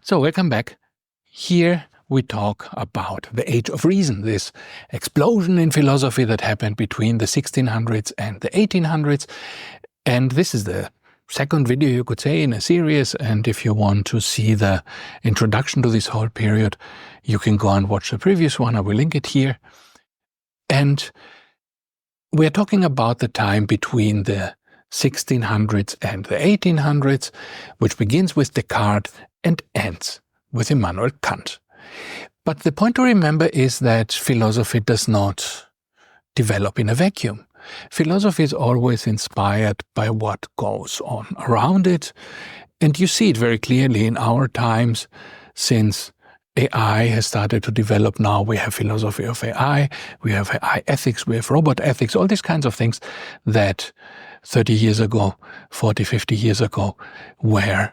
So welcome back. Here we talk about the Age of Reason, this explosion in philosophy that happened between the 1600s and the 1800s. And this is the second video, you could say, in a series. And if you want to see the introduction to this whole period, you can go and watch the previous one. I will link it here. And we're talking about the time between the 1600s and the 1800s, which begins with Descartes and ends with Immanuel Kant. But the point to remember is that philosophy does not develop in a vacuum. Philosophy is always inspired by what goes on around it, and you see it very clearly in our times. Since AI has started to develop now, we have philosophy of AI, we have AI ethics, we have robot ethics, all these kinds of things that 30 years ago, 40, 50 years ago were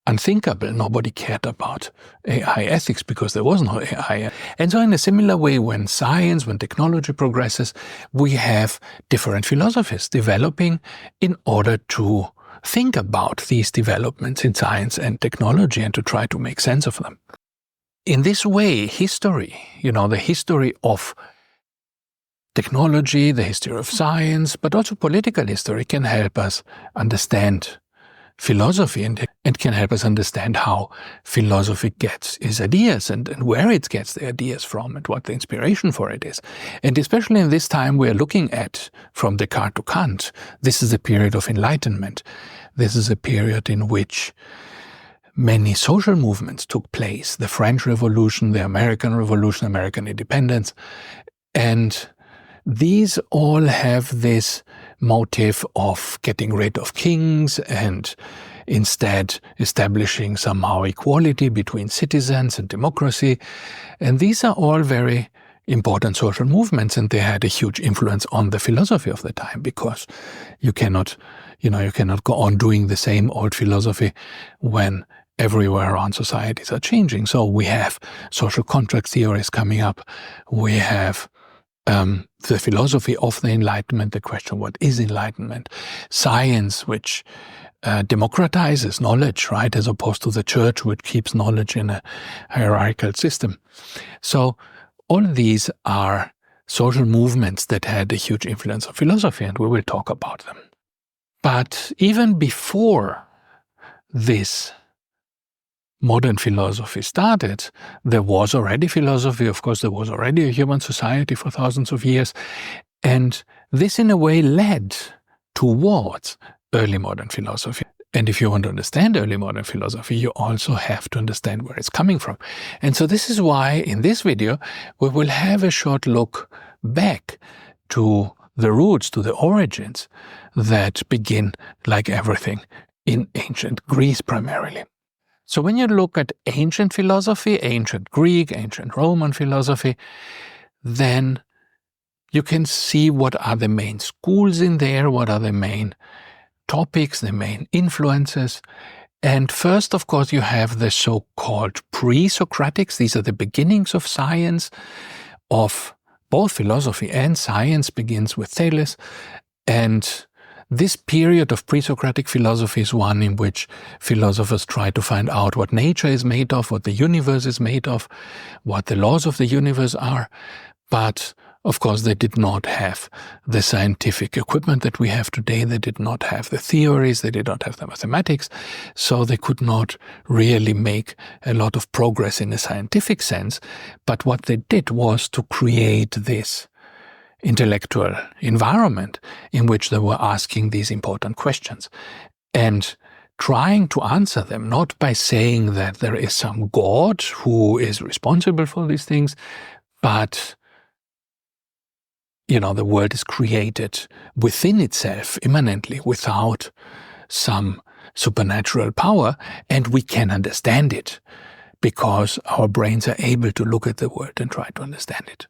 unthinkable. Nobody cared about AI ethics because there was no AI. And so in a similar way, when science, when technology progresses, we have different philosophies developing in order to think about these developments in science and technology and to try to make sense of them. In this way, history, the history of technology, the history of science, but also political history can help us understand philosophy and can help us understand how philosophy gets its ideas and where it gets the ideas from and what the inspiration for it is. And especially in this time we are looking at, from Descartes to Kant, this is a period of enlightenment. This is a period in which many social movements took place, the French Revolution, the American Revolution, American independence, and these all have this motive of getting rid of kings and instead establishing somehow equality between citizens and democracy. And these are all very important social movements, and they had a huge influence on the philosophy of the time, because you cannot go on doing the same old philosophy when everywhere around societies are changing. So we have social contract theories coming up. We have the philosophy of the Enlightenment, the question, what is enlightenment? Science, which democratizes knowledge, right, as opposed to the church, which keeps knowledge in a hierarchical system. So all these are social movements that had a huge influence on philosophy, and we will talk about them. But even before this modern philosophy started, there was already philosophy. Of course, there was already a human society for thousands of years. And this, in a way, led towards early modern philosophy. And if you want to understand early modern philosophy, you also have to understand where it's coming from. And so this is why, in this video, we will have a short look back to the roots, to the origins that begin, like everything, in ancient Greece primarily. So when you look at ancient philosophy, ancient Greek, ancient Roman philosophy, then you can see what are the main schools in there, what are the main topics, the main influences. And first, of course, you have the so-called pre-Socratics. These are the beginnings of science, of both philosophy and science, begins with Thales. And this period of pre-Socratic philosophy is one in which philosophers try to find out what nature is made of, what the universe is made of, what the laws of the universe are. But, of course, they did not have the scientific equipment that we have today. They did not have the theories. They did not have the mathematics. So they could not really make a lot of progress in a scientific sense. But what they did was to create this intellectual environment in which they were asking these important questions and trying to answer them, not by saying that there is some God who is responsible for these things, but the world is created within itself, immanently, without some supernatural power, and we can understand it because our brains are able to look at the world and try to understand it.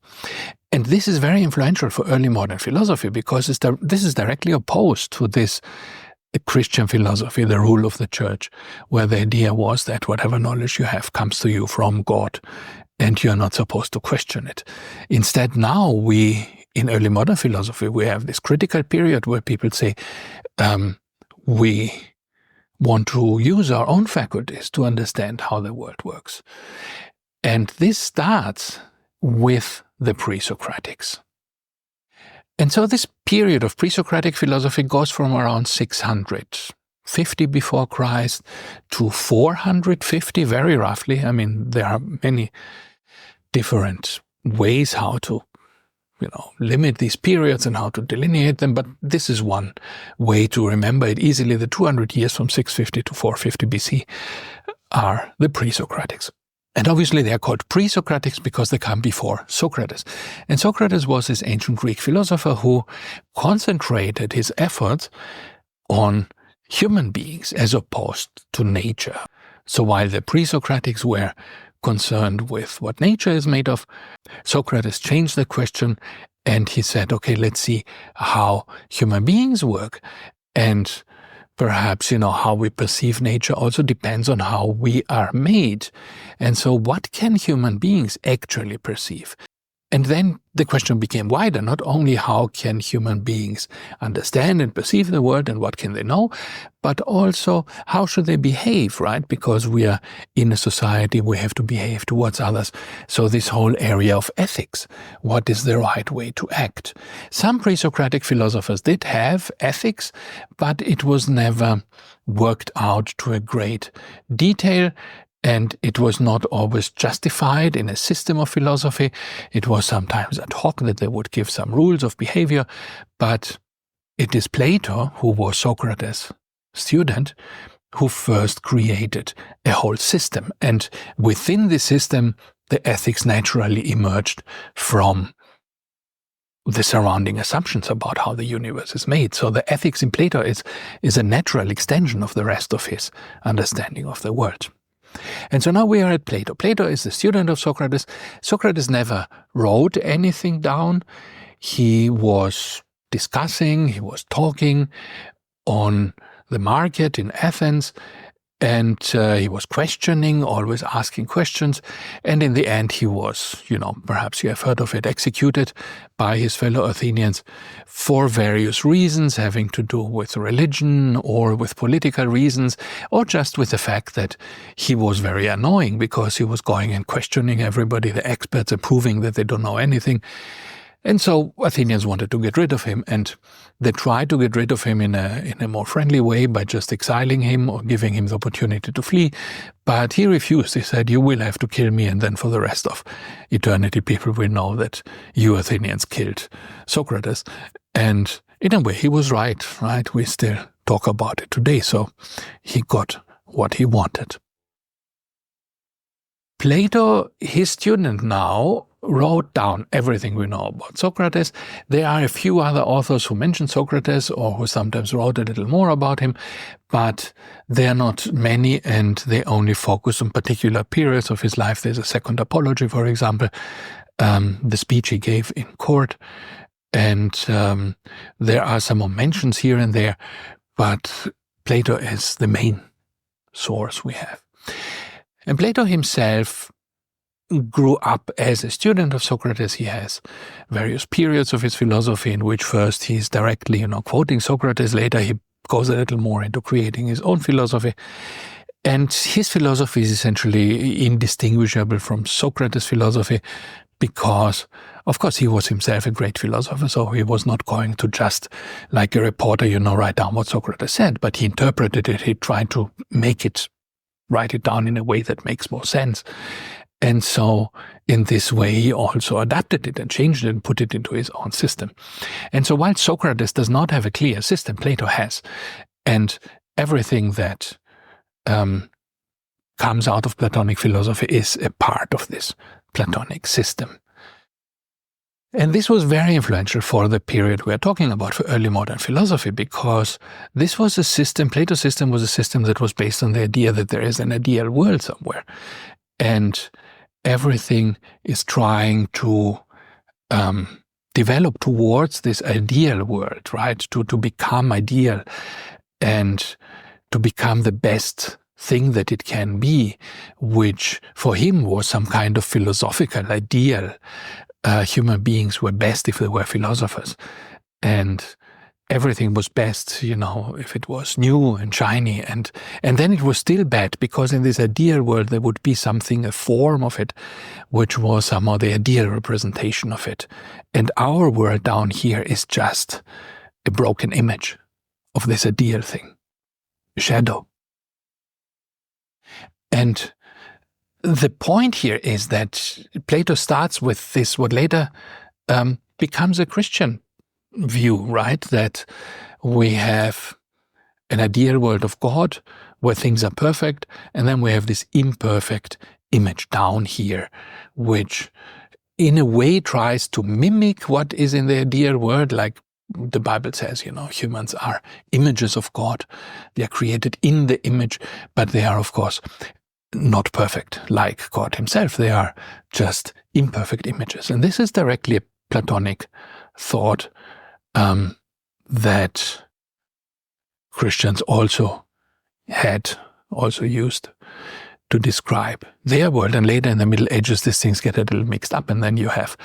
And this is very influential for early modern philosophy, because this is directly opposed to this Christian philosophy, the rule of the church, where the idea was that whatever knowledge you have comes to you from God, and you're not supposed to question it. Instead, now in early modern philosophy, we have this critical period where people say, we want to use our own faculties to understand how the world works. And this starts with the pre-Socratics. And so this period of pre-Socratic philosophy goes from around 650 before Christ to 450, very roughly. I mean, there are many different ways how to limit these periods and how to delineate them, but this is one way to remember it easily. The 200 years from 650 to 450 BC are the pre-Socratics. And obviously they are called pre-Socratics because they come before Socrates. And Socrates was this ancient Greek philosopher who concentrated his efforts on human beings as opposed to nature. So while the pre-Socratics were concerned with what nature is made of, Socrates changed the question and he said, okay, let's see how human beings work. And perhaps, how we perceive nature also depends on how we are made. And so what can human beings actually perceive? And then the question became wider, not only how can human beings understand and perceive the world and what can they know, but also how should they behave, right? Because we are in a society, we have to behave towards others. So this whole area of ethics, what is the right way to act? Some pre-Socratic philosophers did have ethics, but it was never worked out to a great detail. And it was not always justified in a system of philosophy. It was sometimes ad hoc that they would give some rules of behavior. But it is Plato, who was Socrates' student, who first created a whole system. And within the system, the ethics naturally emerged from the surrounding assumptions about how the universe is made. So the ethics in Plato is a natural extension of the rest of his understanding of the world. And so now we are at Plato. Plato is the student of Socrates. Socrates never wrote anything down. He was discussing, he was talking on the market in Athens, and he was questioning, always asking questions. And in the end, he was, perhaps you have heard of it, executed by his fellow Athenians for various reasons having to do with religion or with political reasons, or just with the fact that he was very annoying because he was going and questioning everybody, the experts, and proving that they don't know anything. And so Athenians wanted to get rid of him, and they tried to get rid of him in a more friendly way by just exiling him or giving him the opportunity to flee. But he refused. He said, you will have to kill me, and then for the rest of eternity people will know that you Athenians killed Socrates. And in a way he was right? We still talk about it today. So he got what he wanted. Plato, his student now, wrote down everything we know about Socrates. There are a few other authors who mention Socrates or who sometimes wrote a little more about him, but they are not many and they only focus on particular periods of his life. There's a Second Apology, for example, the speech he gave in court, and there are some more mentions here and there, but Plato is the main source we have. And Plato himself grew up as a student of Socrates. He has various periods of his philosophy in which first he's directly, quoting Socrates. Later he goes a little more into creating his own philosophy. And his philosophy is essentially indistinguishable from Socrates' philosophy because, of course, he was himself a great philosopher, so he was not going to just, like a reporter, write down what Socrates said, but he interpreted it. He tried to write it down in a way that makes more sense. And so in this way, he also adapted it and changed it and put it into his own system. And so while Socrates does not have a clear system, Plato has. And everything that comes out of Platonic philosophy is a part of this Platonic system. And this was very influential for the period we are talking about, for early modern philosophy, because this was a system, Plato's system was a system that was based on the idea that there is an ideal world somewhere. And everything is trying to develop towards this ideal world, right? To become ideal and to become the best thing that it can be, which for him was some kind of philosophical ideal. Human beings were best if they were philosophers. And everything was best, if it was new and shiny, and then it was still bad, because in this ideal world there would be something, a form of it, which was somehow the ideal representation of it. And our world down here is just a broken image of this ideal thing, shadow. And the point here is that Plato starts with this, what later becomes a Christian view, right? That we have an ideal world of God where things are perfect, and then we have this imperfect image down here, which in a way tries to mimic what is in the ideal world, like the Bible says, humans are images of God. They are created in the image, but they are, of course, not perfect like God himself. They are just imperfect images. And this is directly a Platonic thought that Christians also used to describe their world. And later in the Middle Ages, these things get a little mixed up, and then you have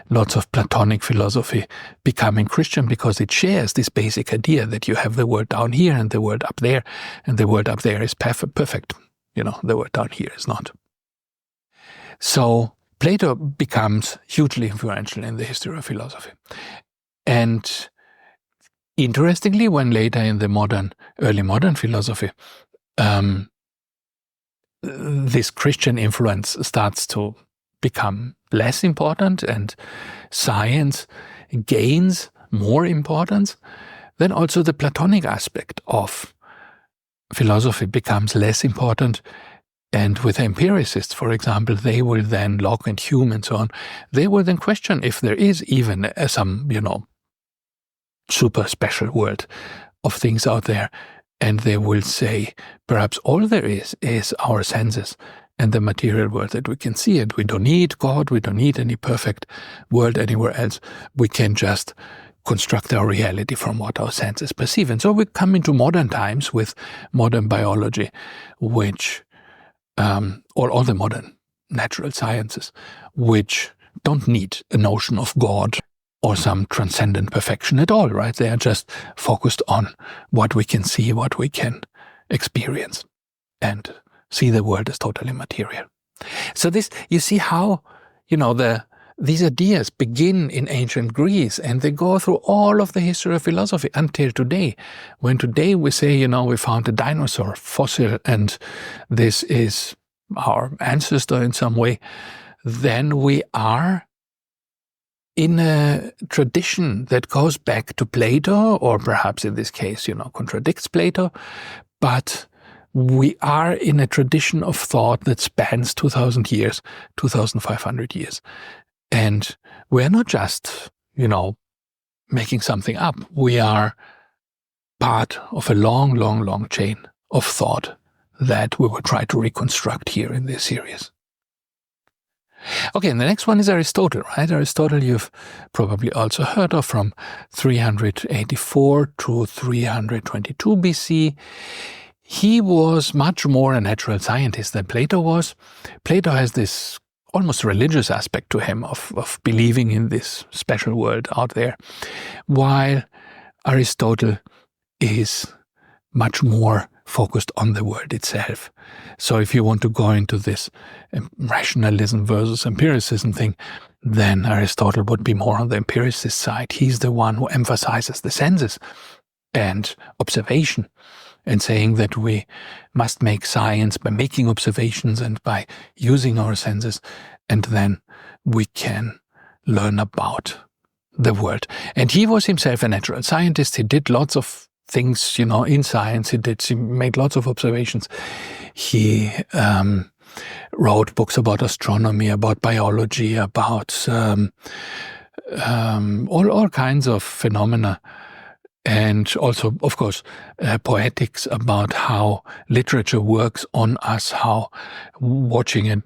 lots of Platonic philosophy becoming Christian, because it shares this basic idea that you have the world down here and the world up there, and the world up there is perfect. The world down here is not. So Plato becomes hugely influential in the history of philosophy. And interestingly, when later in the early modern philosophy, this Christian influence starts to become less important and science gains more importance, then also the Platonic aspect of philosophy becomes less important. And with empiricists, for example, they will then, Locke and Hume and so on, they will then question if there is even some, super special world of things out there. And they will say, perhaps all there is our senses and the material world that we can see. And we don't need God, we don't need any perfect world anywhere else. We can just construct our reality from what our senses perceive. And so we come into modern times with modern biology, which, or all the modern natural sciences, which don't need a notion of God or some transcendent perfection at all, right? They are just focused on what we can see, what we can experience, and see the world as totally material. So this, you see how, these ideas begin in ancient Greece, and they go through all of the history of philosophy until today. When today we say, we found a dinosaur fossil and this is our ancestor in some way, then we are in a tradition that goes back to Plato, or perhaps in this case, contradicts Plato, but we are in a tradition of thought that spans 2,000 years, 2,500 years. And we're not just, making something up. We are part of a long, long, long chain of thought that we will try to reconstruct here in this series. Okay, and the next one is Aristotle, right? Aristotle you've probably also heard of, from 384 to 322 BC. He was much more a natural scientist than Plato was. Plato has this almost religious aspect to him of believing in this special world out there, while Aristotle is much more focused on the world itself. So if you want to go into this rationalism versus empiricism thing, then Aristotle would be more on the empiricist side. He's the one who emphasizes the senses and observation, and saying that we must make science by making observations and by using our senses, and then we can learn about the world. And he was himself a natural scientist. He did lots of things, in science. He made lots of observations. He wrote books about astronomy, about biology, about all kinds of phenomena. And also, of course, poetics, about how literature works on us, how watching a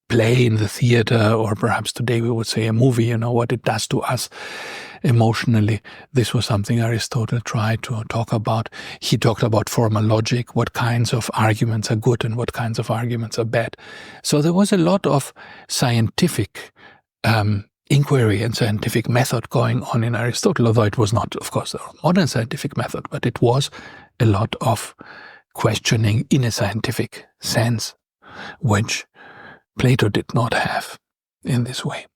play in the theater, or perhaps today we would say a movie, what it does to us emotionally. This was something Aristotle tried to talk about. He talked about formal logic, what kinds of arguments are good and what kinds of arguments are bad. So there was a lot of scientific inquiry and scientific method going on in Aristotle, although it was not, of course, a modern scientific method, but it was a lot of questioning in a scientific sense, which Plato did not have in this way.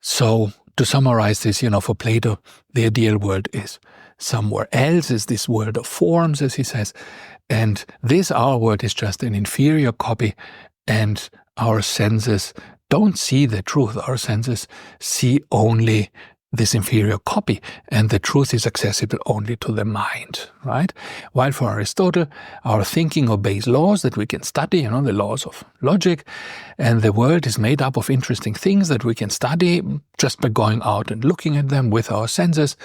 So to summarize this, for Plato, the ideal world is somewhere else, is this world of forms, as he says, and this, our world, is just an inferior copy, and our senses don't see the truth. Our senses see only this inferior copy, and the truth is accessible only to the mind, right? While for Aristotle, our thinking obeys laws that we can study, the laws of logic, and the world is made up of interesting things that we can study just by going out and looking at them with our senses,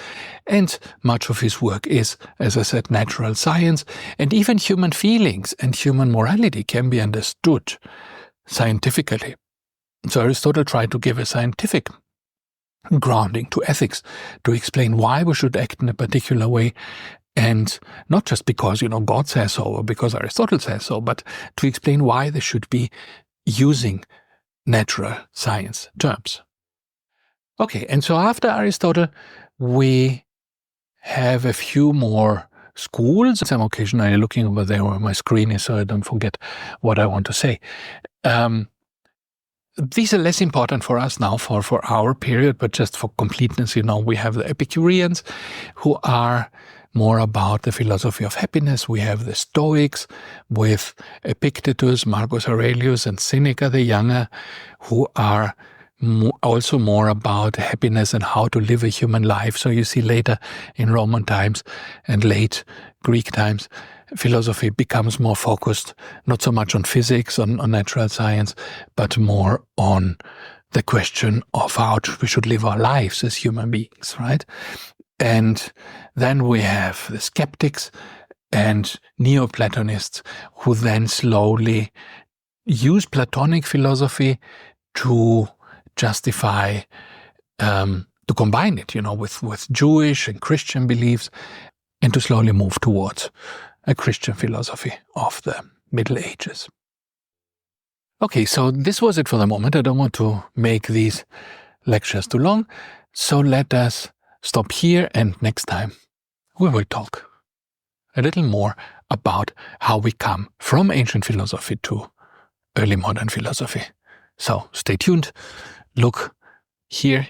and much of his work is, as I said, natural science, and even human feelings and human morality can be understood scientifically. So Aristotle tried to give a scientific grounding to ethics, to explain why we should act in a particular way, and not just because, God says so or because Aristotle says so, but to explain why they should be using natural science terms. Okay, and so after Aristotle, we have a few more schools. I'm occasionally looking over there where my screen is so I don't forget what I want to say. These are less important for us now for our period, but just for completeness, we have the Epicureans, who are more about the philosophy of happiness. We have the Stoics with Epictetus, Marcus Aurelius, and Seneca the Younger, who are also more about happiness and how to live a human life. So you see later in Roman times and late Greek times, philosophy becomes more focused, not so much on physics, on natural science, but more on the question of how we should live our lives as human beings, right? And then we have the skeptics and Neoplatonists, who then slowly use Platonic philosophy to justify, to combine it, with Jewish and Christian beliefs, and to slowly move towards a Christian philosophy of the Middle Ages. Okay, so this was it for the moment. I don't want to make these lectures too long, so let us stop here, and next time we will talk a little more about how we come from ancient philosophy to early modern philosophy. So stay tuned, look here,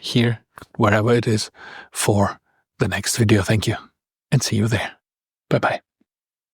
wherever it is, for the next video. Thank you, and see you there. Bye-bye.